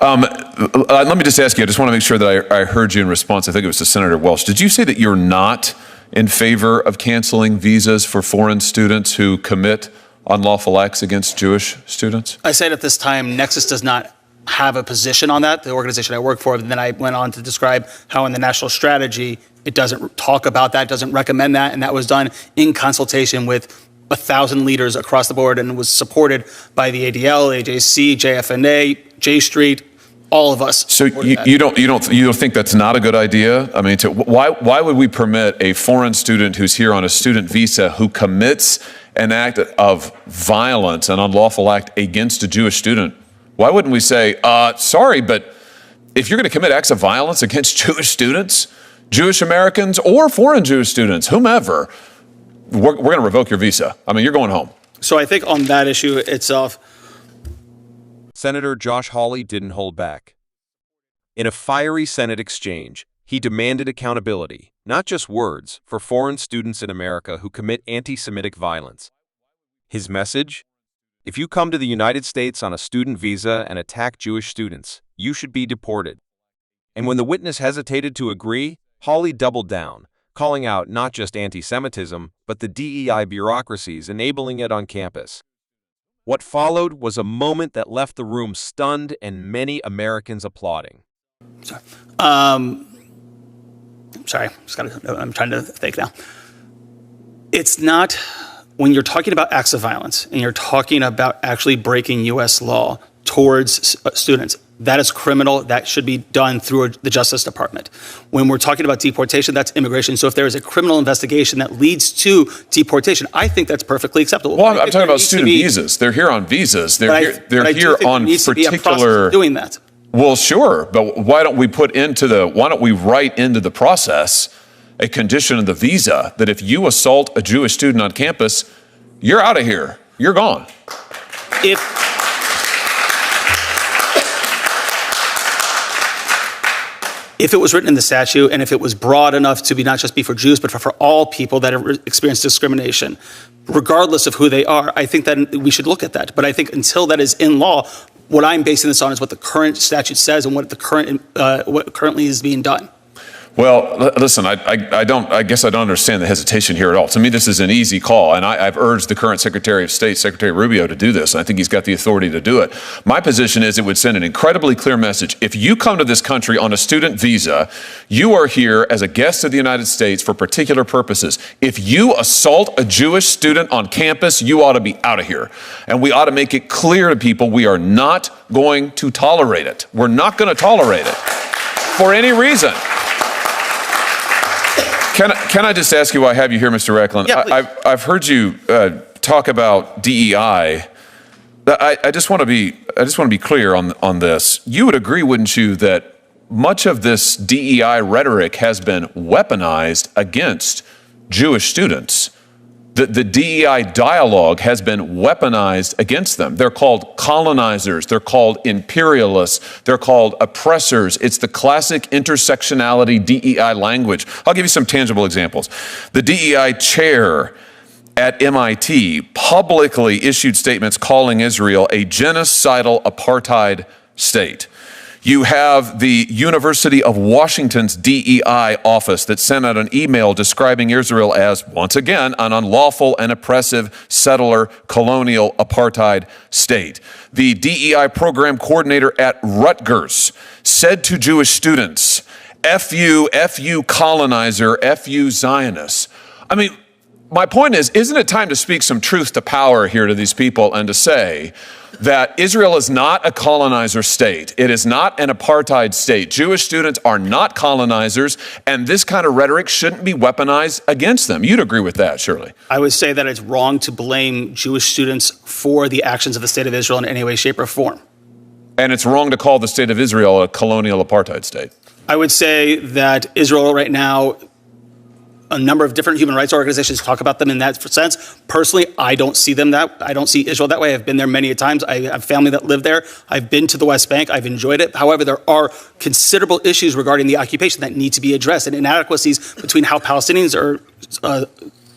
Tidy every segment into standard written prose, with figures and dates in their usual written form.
Let me just ask you, I just want to make sure that I heard you in response. I think it was to Senator Welch. Did you say that you're not in favor of canceling visas for foreign students who commit unlawful acts against Jewish students? I said at this time, Nexus does not have a position on that, the organization I work for. And then I went on to describe how in the national strategy, it doesn't talk about that, doesn't recommend that. And that was done in consultation with 1,000 leaders across the board and was supported by the ADL, AJC, JFNA, J Street, all of us. So you don't think that's not a good idea? I mean, why would we permit a foreign student who's here on a student visa who commits an act of violence, an unlawful act against a Jewish student? Why wouldn't we say, sorry, but if you're going to commit acts of violence against Jewish students, Jewish Americans, or foreign Jewish students, whomever, we're going to revoke your visa. I mean, you're going home. So I think on that issue itself, Senator Josh Hawley didn't hold back. In a fiery Senate exchange, he demanded accountability, not just words, for foreign students in America who commit anti-Semitic violence. His message? If you come to the United States on a student visa and attack Jewish students, you should be deported. And when the witness hesitated to agree, Hawley doubled down, calling out not just anti-Semitism, but the DEI bureaucracies enabling it on campus. What followed was a moment that left the room stunned and many Americans applauding. Sorry. I'm trying to think now. It's not, when you're talking about acts of violence and you're talking about actually breaking U.S. law towards students, that is criminal. That should be done through the Justice Department. When we're talking about deportation, that's immigration. So if there is a criminal investigation that leads to deportation, I think that's perfectly acceptable. Well, I'm talking about student visas. They're here on visas. They're here on particular. Doing that. Well, sure, but why don't we write into the process a condition of the visa that if you assault a Jewish student on campus, you're out of here. You're gone. If it was written in the statute and if it was broad enough to be not just be for Jews, but for all people that have experienced discrimination, regardless of who they are, I think that we should look at that. But I think until that is in law, what I'm basing this on is what the current statute says and what currently is being done. Well, listen, I guess I don't understand the hesitation here at all. To me, this is an easy call, and I've urged the current Secretary of State, Secretary Rubio, to do this. I think he's got the authority to do it. My position is it would send an incredibly clear message. If you come to this country on a student visa, you are here as a guest of the United States for particular purposes. If you assault a Jewish student on campus, you ought to be out of here. And we ought to make it clear to people we are not going to tolerate it. We're not going to tolerate it for any reason. Can I just ask you while I have you here, Mr. Recklin? Yeah, I've heard you talk about DEI. I just want to be clear on this. You would agree, wouldn't you, that much of this DEI rhetoric has been weaponized against Jewish students? The DEI dialogue has been weaponized against them. They're called colonizers. They're called imperialists. They're called oppressors. It's the classic intersectionality DEI language. I'll give you some tangible examples. The DEI chair at MIT publicly issued statements calling Israel a genocidal apartheid state. You have the University of Washington's DEI office that sent out an email describing Israel as, once again, an unlawful and oppressive settler colonial apartheid state. The DEI program coordinator at Rutgers said to Jewish students, F you colonizer, F you Zionists. I mean, my point is, isn't it time to speak some truth to power here to these people and to say that Israel is not a colonizer state. It is not an apartheid state. Jewish students are not colonizers, and this kind of rhetoric shouldn't be weaponized against them. You'd agree with that, surely. I would say that it's wrong to blame Jewish students for the actions of the state of Israel in any way, shape, or form. And it's wrong to call the state of Israel a colonial apartheid state. I would say that Israel right now, a number of different human rights organizations talk about them in that sense. Personally, I don't see Israel that way. I've been there many a times. I have family that live there. I've been to the West Bank. I've enjoyed it. However, there are considerable issues regarding the occupation that need to be addressed, and inadequacies between how Palestinians are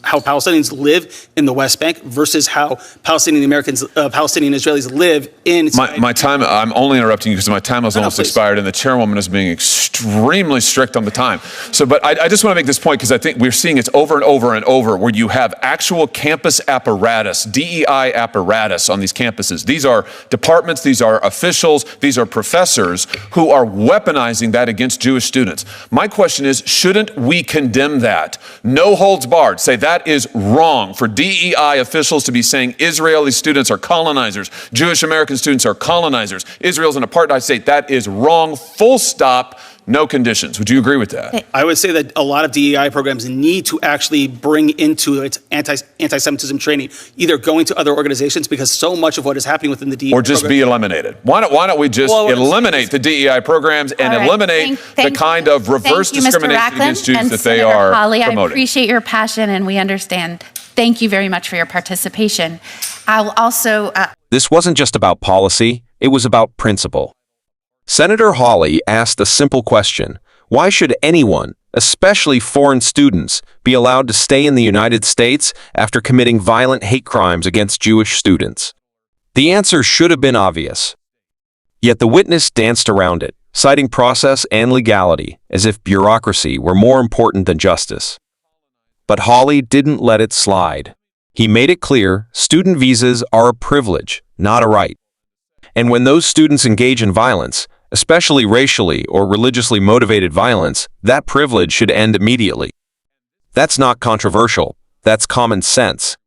how Palestinians live in the West Bank versus how Palestinian Israelis live in. My time, I'm only interrupting you because my time has almost expired, and the chairwoman is being extremely strict on the time. So, but I just want to make this point because I think we're seeing it over and over and over where you have actual campus apparatus, DEI apparatus on these campuses. These are departments, these are officials, these are professors who are weaponizing that against Jewish students. My question is, shouldn't we condemn that? No holds barred. Say that is wrong for DEI officials to be saying Israeli students are colonizers, Jewish American students are colonizers, Israel's an apartheid state. That is wrong, full stop, no conditions. Would you agree with that? I would say that a lot of DEI programs need to actually bring into its anti-Semitism training, either going to other organizations, because so much of what is happening within the DEI or just be eliminated. Why don't we just eliminate the DEI programs and eliminate the kind of reverse discrimination against Jews that they are Hawley, promoting? I appreciate your passion, and we understand. Thank you very much for your participation. I'll also... This wasn't just about policy, it was about principle. Senator Hawley asked a simple question: why should anyone, especially foreign students, be allowed to stay in the United States after committing violent hate crimes against Jewish students? The answer should have been obvious. Yet the witness danced around it, citing process and legality as if bureaucracy were more important than justice. But Hawley didn't let it slide. He made it clear student visas are a privilege, not a right. And when those students engage in violence, especially racially or religiously motivated violence, that privilege should end immediately. That's not controversial. That's common sense.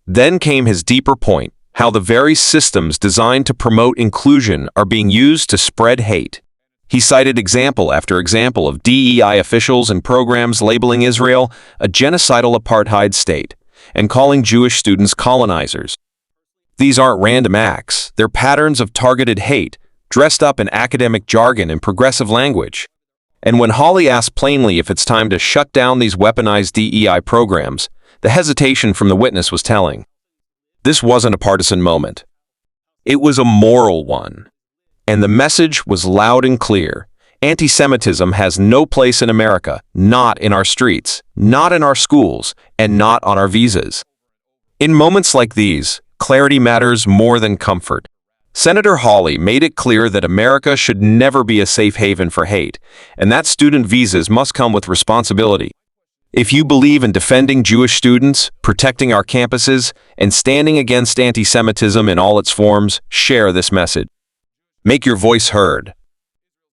Then came his deeper point: how the very systems designed to promote inclusion are being used to spread hate. He cited example after example of DEI officials and programs labeling Israel a genocidal apartheid state and calling Jewish students colonizers. These aren't random acts, they're patterns of targeted hate, dressed up in academic jargon and progressive language. And when Hawley asked plainly if it's time to shut down these weaponized DEI programs, the hesitation from the witness was telling. This wasn't a partisan moment. It was a moral one. And the message was loud and clear. Antisemitism has no place in America, not in our streets, not in our schools, and not on our visas. In moments like these, clarity matters more than comfort. Senator Hawley made it clear that America should never be a safe haven for hate, and that student visas must come with responsibility. If you believe in defending Jewish students, protecting our campuses, and standing against anti-Semitism in all its forms, share this message. Make your voice heard.